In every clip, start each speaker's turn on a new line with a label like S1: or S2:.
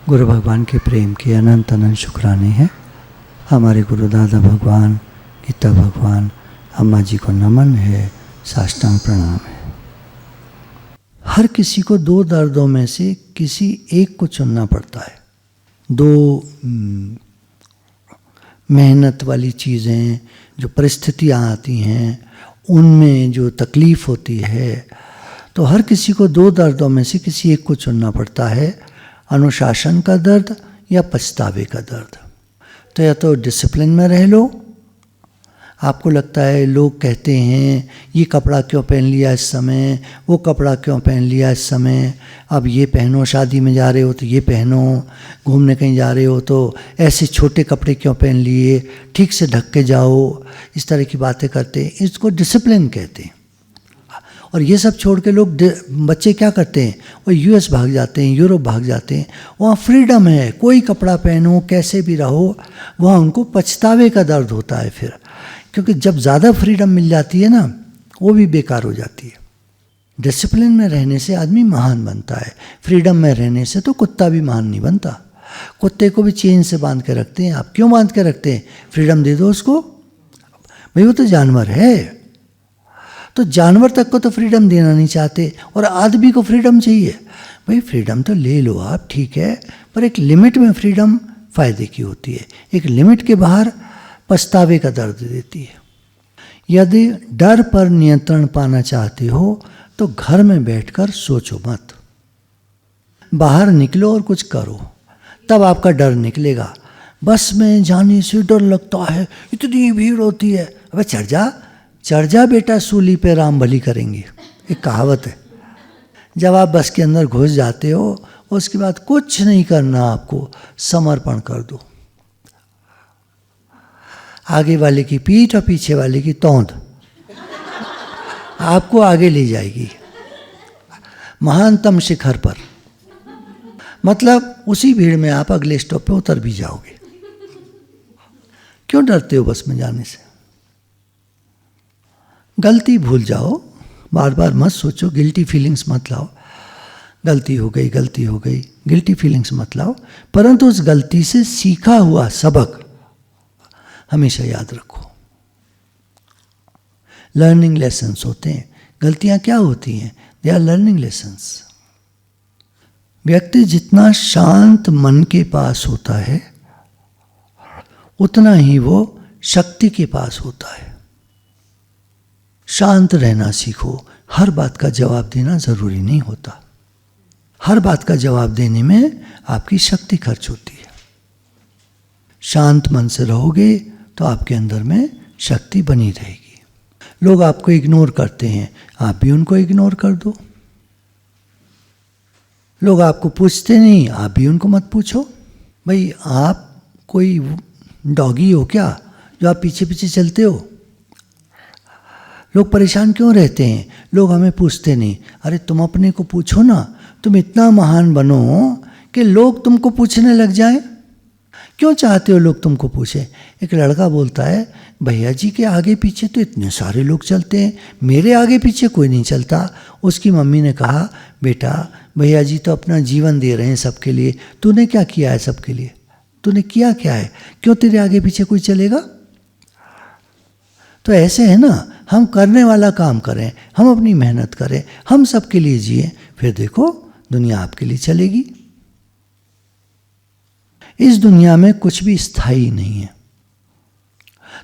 S1: गुरु भगवान के प्रेम के अनंत अनंत शुक्राने हैं। हमारे गुरु दादा भगवान, गीता भगवान, अम्मा जी को नमन है, साष्टांग प्रणाम है। हर किसी को दो दर्दों में से किसी एक को चुनना पड़ता है। दो मेहनत वाली चीज़ें, जो परिस्थितियाँ आती हैं, उनमें जो तकलीफ़ होती है, तो हर किसी को दो दर्दों में से किसी एक को चुनना पड़ता है, अनुशासन का दर्द या पछतावे का दर्द। तो या तो डिसिप्लिन में रह लो, आपको लगता है लोग कहते हैं ये कपड़ा क्यों पहन लिया इस समय, वो कपड़ा क्यों पहन लिया इस समय, अब ये पहनो, शादी में जा रहे हो तो ये पहनो, घूमने कहीं जा रहे हो तो ऐसे छोटे कपड़े क्यों पहन लिए, ठीक से ढक के जाओ, इस तरह की बातें करते हैं। इसको डिसिप्लिन कहते हैं। और ये सब छोड़ के लोग, बच्चे क्या करते हैं, वो यूएस भाग जाते हैं, यूरोप भाग जाते हैं। वहाँ फ्रीडम है, कोई कपड़ा पहनो, कैसे भी रहो। वहाँ उनको पछतावे का दर्द होता है फिर, क्योंकि जब ज़्यादा फ्रीडम मिल जाती है ना, वो भी बेकार हो जाती है। डिसिप्लिन में रहने से आदमी महान बनता है, फ्रीडम में रहने से तो कुत्ता भी महान नहीं बनता। कुत्ते को भी चेन से बांध के रखते हैं। आप क्यों बांध के रखते हैं? फ्रीडम दे दो उसको, भाई वो तो जानवर है। तो जानवर तक को तो फ्रीडम देना नहीं चाहते, और आदमी को फ्रीडम चाहिए। भाई फ्रीडम तो ले लो आप, ठीक है, पर एक लिमिट में फ्रीडम फ़ायदे की होती है। एक लिमिट के बाहर पछतावे का दर्द देती है। यदि डर पर नियंत्रण पाना चाहते हो तो घर में बैठकर सोचो मत, बाहर निकलो और कुछ करो, तब आपका डर निकलेगा। बस में जाने से डर लगता है, इतनी भीड़ होती है। अबे चढ़ जा बेटा, सूली पे राम भली करेंगे, एक कहावत है। जब आप बस के अंदर घुस जाते हो, उसके बाद कुछ नहीं करना, आपको समर्पण कर दो। आगे वाले की पीठ और पीछे वाले की तौंद आपको आगे ले जाएगी महानतम शिखर पर। मतलब उसी भीड़ में आप अगले स्टॉप पे उतर भी जाओगे। क्यों डरते हो बस में जाने से? गलती भूल जाओ, बार बार मत सोचो, गिल्टी फीलिंग्स मत लाओ। गलती हो गई, गिल्टी फीलिंग्स मत लाओ, परंतु उस गलती से सीखा हुआ सबक हमेशा याद रखो। लर्निंग लेसन्स होते हैं। गलतियां क्या होती हैं? They are learning lessons. व्यक्ति जितना शांत मन के पास होता है, उतना ही वो शक्ति के पास होता है। शांत रहना सीखो। हर बात का जवाब देना जरूरी नहीं होता। हर बात का जवाब देने में आपकी शक्ति खर्च होती है। शांत मन से रहोगे तो आपके अंदर में शक्ति बनी रहेगी। लोग आपको इग्नोर करते हैं, आप भी उनको इग्नोर कर दो। लोग आपको पूछते नहीं, आप भी उनको मत पूछो। भाई आप कोई डॉगी हो क्या जो आप पीछे पीछे चलते हो? लोग परेशान क्यों रहते हैं? लोग हमें पूछते नहीं। अरे तुम अपने को पूछो ना, तुम इतना महान बनो कि लोग तुमको पूछने लग जाएं। क्यों चाहते हो लोग तुमको पूछे? एक लड़का बोलता है, भैया जी के आगे पीछे तो इतने सारे लोग चलते हैं, मेरे आगे पीछे कोई नहीं चलता। उसकी मम्मी ने कहा, बेटा भैया जी तो अपना जीवन दे रहे हैं सबके लिए, तूने क्या किया है सबके लिए? तूने किया क्या है? क्यों तेरे आगे पीछे कोई चलेगा? तो ऐसे है ना, हम करने वाला काम करें, हम अपनी मेहनत करें, हम सबके लिए जिए, फिर देखो दुनिया आपके लिए चलेगी। इस दुनिया में कुछ भी स्थायी नहीं है,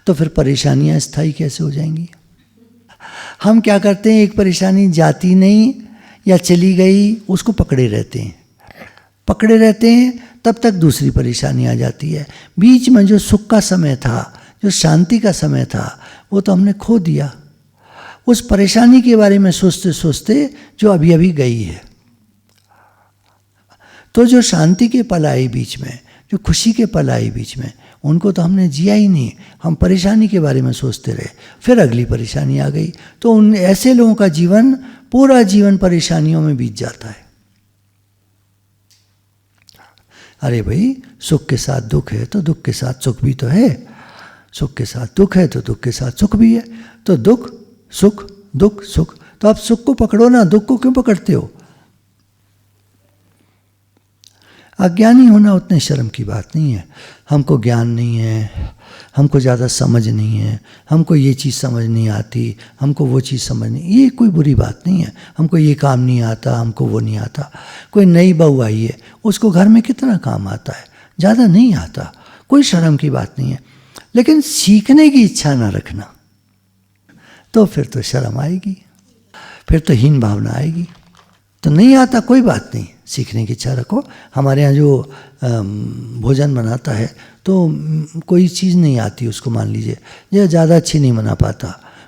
S1: तो फिर परेशानियां स्थायी कैसे हो जाएंगी? हम क्या करते हैं, एक परेशानी जाती नहीं या चली गई, उसको पकड़े रहते हैं, तब तक दूसरी परेशानी आ जाती है। बीच में जो सुख का समय था, जो शांति का समय था, वो तो हमने खो दिया उस परेशानी के बारे में सोचते सोचते जो अभी अभी गई है। तो जो शांति के पल आए बीच में, जो खुशी के पल आए बीच में, उनको तो हमने जिया ही नहीं। हम परेशानी के बारे में सोचते रहे, फिर अगली परेशानी आ गई। तो उन ऐसे लोगों का जीवन, पूरा जीवन परेशानियों में बीत जाता है। अरे भाई, सुख के साथ दुख है तो दुख के साथ सुख भी तो है, सुख के साथ दुख है तो दुख के साथ सुख भी है। तो दुख सुख, दुख सुख, तो आप सुख को पकड़ो ना, दुख को क्यों पकड़ते हो? अज्ञानी होना उतने शर्म की बात नहीं है। हमको ज्ञान नहीं है, हमको ज़्यादा समझ नहीं है, हमको ये चीज़ समझ नहीं आती, हमको वो चीज़ समझ नहीं, ये कोई बुरी बात नहीं है। हमको ये काम नहीं आता, हमको वो नहीं आता। कोई नई बहू आई है, उसको घर में कितना काम आता है? ज़्यादा नहीं आता, कोई शर्म की बात नहीं है। लेकिन सीखने की इच्छा ना रखना, तो फिर तो शर्म आएगी, फिर तो हीन भावना आएगी। तो नहीं आता कोई बात नहीं, सीखने की इच्छा रखो। हमारे यहाँ जो भोजन बनाता है तो कोई चीज़ नहीं आती उसको, मान लीजिए या ज़्यादा अच्छी नहीं बना पाता,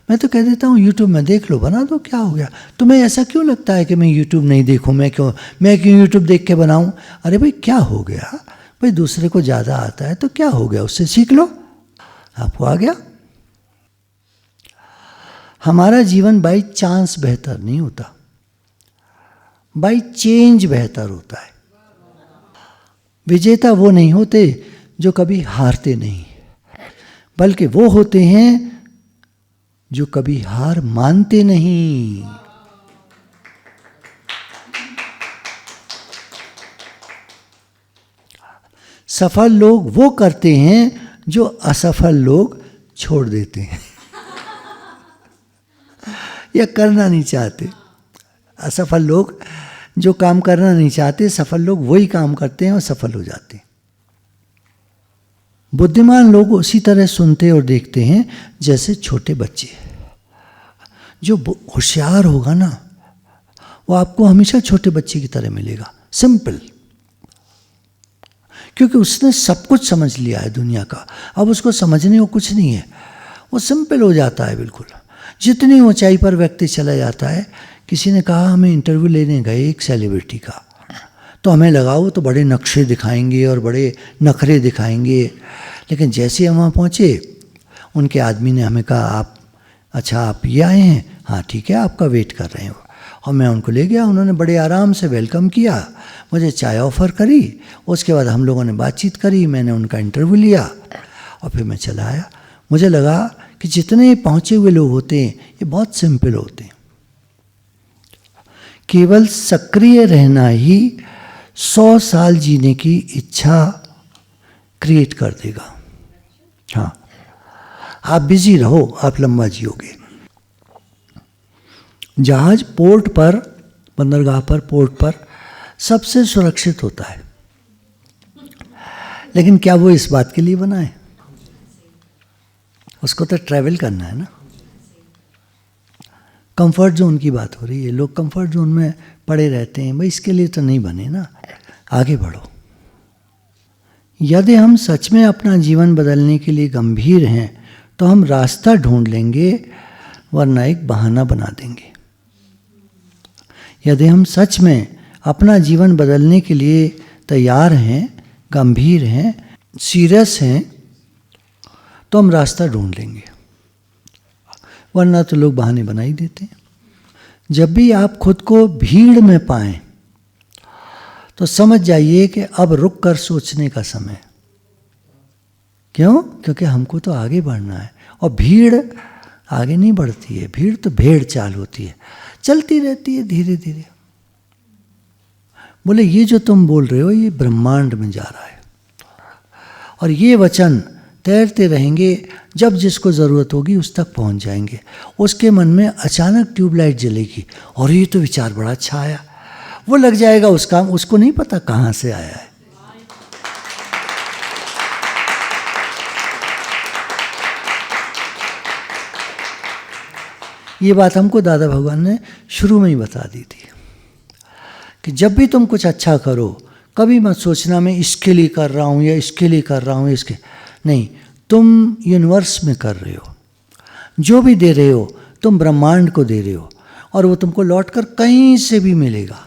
S1: मैं तो कह देता हूँ यूट्यूब में देख लो, बना दो, क्या हो गया? तुम्हें ऐसा क्यों लगता है कि मैं यूट्यूब नहीं देखूँ, मैं क्यों यूट्यूब देख के बनाऊँ? अरे भाई क्या हो गया भाई, दूसरे को ज़्यादा आता है तो क्या हो गया, उससे सीख लो, आपको आ गया। हमारा जीवन बाई चांस बेहतर नहीं होता, बाई चेंज बेहतर होता है। विजेता वो नहीं होते जो कभी हारते नहीं, बल्कि वो होते हैं जो कभी हार मानते नहीं। सफल लोग वो करते हैं जो असफल लोग छोड़ देते हैं या करना नहीं चाहते। असफल लोग जो काम करना नहीं चाहते, सफल लोग वही काम करते हैं और सफल हो जाते हैं। बुद्धिमान लोग उसी तरह सुनते और देखते हैं जैसे छोटे बच्चे। जो होशियार होगा ना, वो आपको हमेशा छोटे बच्चे की तरह मिलेगा, सिंपल, क्योंकि उसने सब कुछ समझ लिया है दुनिया का। अब उसको समझने को कुछ नहीं है, वो सिंपल हो जाता है बिल्कुल। जितनी ऊंचाई पर व्यक्ति चला जाता है, किसी ने कहा हमें इंटरव्यू लेने गए एक सेलिब्रिटी का, तो हमें लगा वो तो बड़े नक्शे दिखाएंगे और बड़े नखरे दिखाएंगे, लेकिन जैसे हम वहाँ पहुँचे, उनके आदमी ने हमें कहा आप अच्छा आप ये आए हैं, हाँ ठीक है आपका वेट कर रहे हो। और मैं उनको ले गया, उन्होंने बड़े आराम से वेलकम किया, मुझे चाय ऑफ़र करी, उसके बाद हम लोगों ने बातचीत करी, मैंने उनका इंटरव्यू लिया और फिर मैं चला आया। मुझे लगा कि जितने पहुँचे हुए लोग होते हैं ये बहुत सिंपल होते हैं। केवल सक्रिय रहना ही 100 साल जीने की इच्छा क्रिएट कर देगा। हाँ, आप बिजी रहो, आप लंबा जियोगे। जहाज पोर्ट पर, बंदरगाह पर, पोर्ट पर सबसे सुरक्षित होता है, लेकिन क्या वो इस बात के लिए बना है? उसको तो ट्रैवल करना है ना। कंफर्ट जोन की बात हो रही है, लोग कंफर्ट जोन में पड़े रहते हैं, भाई इसके लिए तो नहीं बने ना, आगे बढ़ो। यदि हम सच में अपना जीवन बदलने के लिए गंभीर हैं तो हम रास्ता ढूंढ लेंगे, वरना एक बहाना बना देंगे। यदि हम सच में अपना जीवन बदलने के लिए तैयार हैं, गंभीर हैं, सीरियस हैं, तो हम रास्ता ढूंढ लेंगे, वरना तो लोग बहाने बना ही देते हैं। जब भी आप खुद को भीड़ में पाएं तो समझ जाइए कि अब रुक कर सोचने का समय। क्यों? क्योंकि हमको तो आगे बढ़ना है, और भीड़ आगे नहीं बढ़ती है, भीड़ तो भेड़ चाल होती है, चलती रहती है धीरे धीरे। बोले ये जो तुम बोल रहे हो ये ब्रह्मांड में जा रहा है, और ये वचन तैरते रहेंगे, जब जिसको ज़रूरत होगी उस तक पहुंच जाएंगे। उसके मन में अचानक ट्यूबलाइट जलेगी, और ये तो विचार बड़ा अच्छा आया, वो लग जाएगा उस काम, उसको नहीं पता कहाँ से आया है। ये बात हमको दादा भगवान ने शुरू में ही बता दी थी कि जब भी तुम कुछ अच्छा करो, कभी मत सोचना मैं इसके लिए कर रहा हूँ या इसके लिए कर रहा हूँ, इसके नहीं, तुम यूनिवर्स में कर रहे हो, जो भी दे रहे हो तुम ब्रह्मांड को दे रहे हो, और वो तुमको लौट कर कहीं से भी मिलेगा।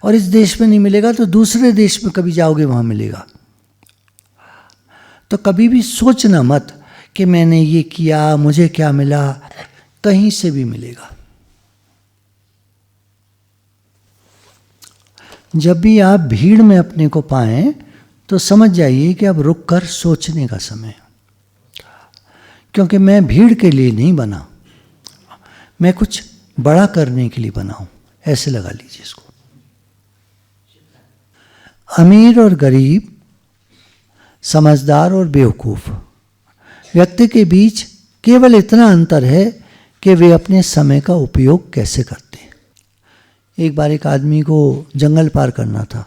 S1: और इस देश में नहीं मिलेगा तो दूसरे देश में कभी जाओगे वहाँ मिलेगा। तो कभी भी सोचना मत कि मैंने ये किया मुझे क्या मिला, कहीं से भी मिलेगा। जब भी आप भीड़ में अपने को पाएं तो समझ जाइए कि अब रुक कर सोचने का समय है, क्योंकि मैं भीड़ के लिए नहीं बना, मैं कुछ बड़ा करने के लिए बना हूं, ऐसे लगा लीजिए इसको। अमीर और गरीब, समझदार और बेवकूफ़, व्यक्ति के बीच केवल इतना अंतर है कि वे अपने समय का उपयोग कैसे करते हैं। एक बार एक आदमी को जंगल पार करना था,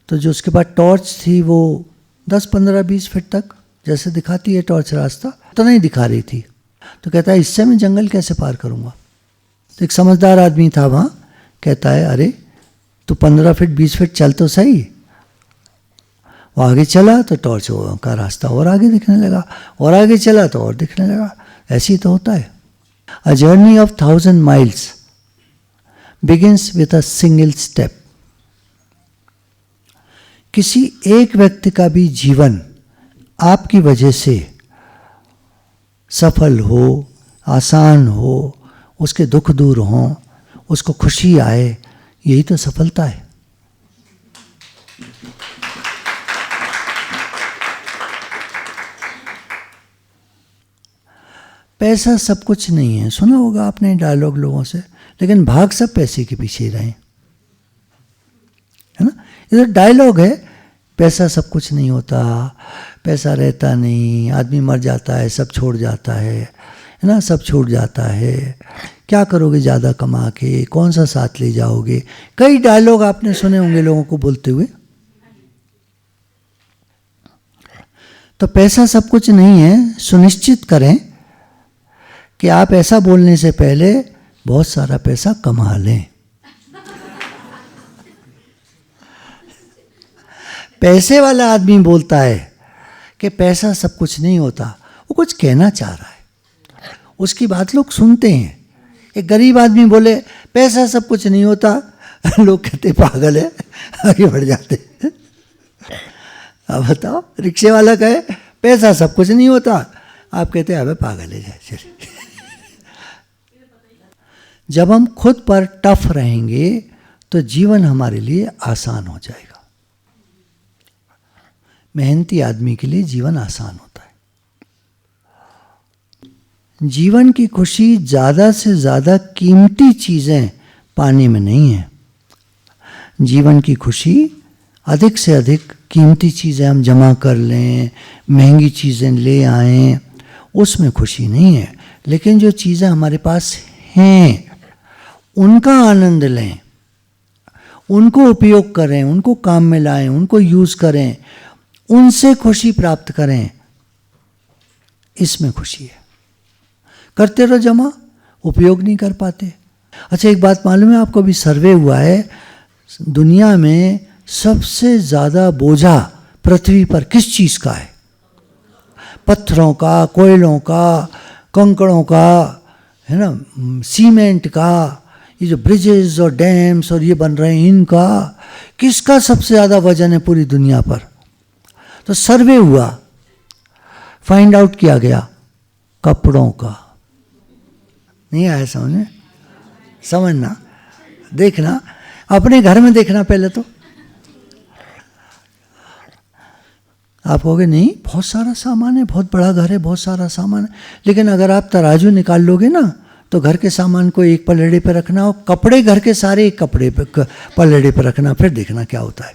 S1: तो जो उसके पास टॉर्च थी वो 10, 15, 20 फीट तक जैसे दिखाती है टॉर्च रास्ता, उतना ही दिखा रही थी। तो कहता है इससे मैं जंगल कैसे पार करूँगा। तो एक समझदार आदमी था वहाँ, कहता है अरे तो 15 फीट 20 फीट चल तो सही। वो आगे चला तो टॉर्च का रास्ता और आगे दिखने लगा, और आगे चला तो और दिखने लगा। ऐसे ही तो होता है। A journey of 1000 miles begins with a single step. किसी एक व्यक्ति का भी जीवन आपकी वजह से सफल हो, आसान हो, उसके दुख दूर हों, उसको खुशी आए, यही तो सफलता है। पैसा सब कुछ नहीं है, सुना होगा आपने डायलॉग लोगों से, लेकिन भाग सब पैसे के पीछे ही रहे, है ना। ये तो डायलॉग है, पैसा सब कुछ नहीं होता, पैसा रहता नहीं, आदमी मर जाता है, सब छोड़ जाता है ना, सब छूट जाता है, क्या करोगे ज़्यादा कमा के, कौन सा साथ ले जाओगे। कई डायलॉग आपने सुने होंगे लोगों को बोलते हुए। तो पैसा सब कुछ नहीं है, सुनिश्चित करें कि आप ऐसा बोलने से पहले बहुत सारा पैसा कमा लें। पैसे वाला आदमी बोलता है कि पैसा सब कुछ नहीं होता, वो कुछ कहना चाह रहा है, उसकी बात लोग सुनते हैं। एक गरीब आदमी बोले पैसा सब कुछ नहीं होता, लोग कहते पागल है, आगे बढ़ जाते। अब बताओ, रिक्शे वाला कहे पैसा सब कुछ नहीं होता, आप कहते हैं अबे पागल है चलिए। जब हम खुद पर टफ रहेंगे तो जीवन हमारे लिए आसान हो जाएगा। मेहनती आदमी के लिए जीवन आसान होता है। जीवन की खुशी ज़्यादा से ज़्यादा कीमती चीज़ें पाने में नहीं है। जीवन की खुशी अधिक से अधिक कीमती चीज़ें हम जमा कर लें, महंगी चीज़ें ले आएं, उसमें खुशी नहीं है। लेकिन जो चीज़ें हमारे पास हैं उनका आनंद लें, उनको उपयोग करें, उनको काम में लाएं, उनको यूज़ करें, उनसे खुशी प्राप्त करें, इसमें खुशी है। करते रहो जमा, उपयोग नहीं कर पाते। अच्छा एक बात मालूम है आपको, अभी सर्वे हुआ है, दुनिया में सबसे ज़्यादा बोझा पृथ्वी पर किस चीज़ का है? पत्थरों का, कोयलों का, कंकड़ों का, है ना, सीमेंट का, ये जो ब्रिजेस और डैम्स और ये बन रहे हैं, इनका किसका सबसे ज़्यादा वजन है पूरी दुनिया पर? तो सर्वे हुआ, फाइंड आउट किया गया, कपड़ों का। नहीं आया समझ में? समझना, देखना, अपने घर में देखना पहले तो। आप कहोगे नहीं बहुत सारा सामान है, बहुत बड़ा घर है, बहुत सारा सामान है, लेकिन अगर आप तराजू निकाल लोगे ना तो घर के सामान को एक पलड़े पे रखना हो, कपड़े घर के सारे एक कपड़े पे पलड़े पे रखना, फिर देखना क्या होता है।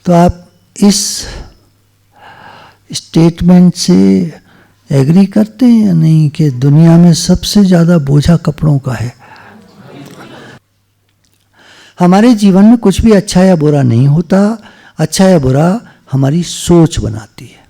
S1: तो आप इस स्टेटमेंट से एग्री करते हैं या नहीं कि दुनिया में सबसे ज़्यादा बोझा कपड़ों का है? हमारे जीवन में कुछ भी अच्छा या बुरा नहीं होता, अच्छा या बुरा हमारी सोच बनाती है।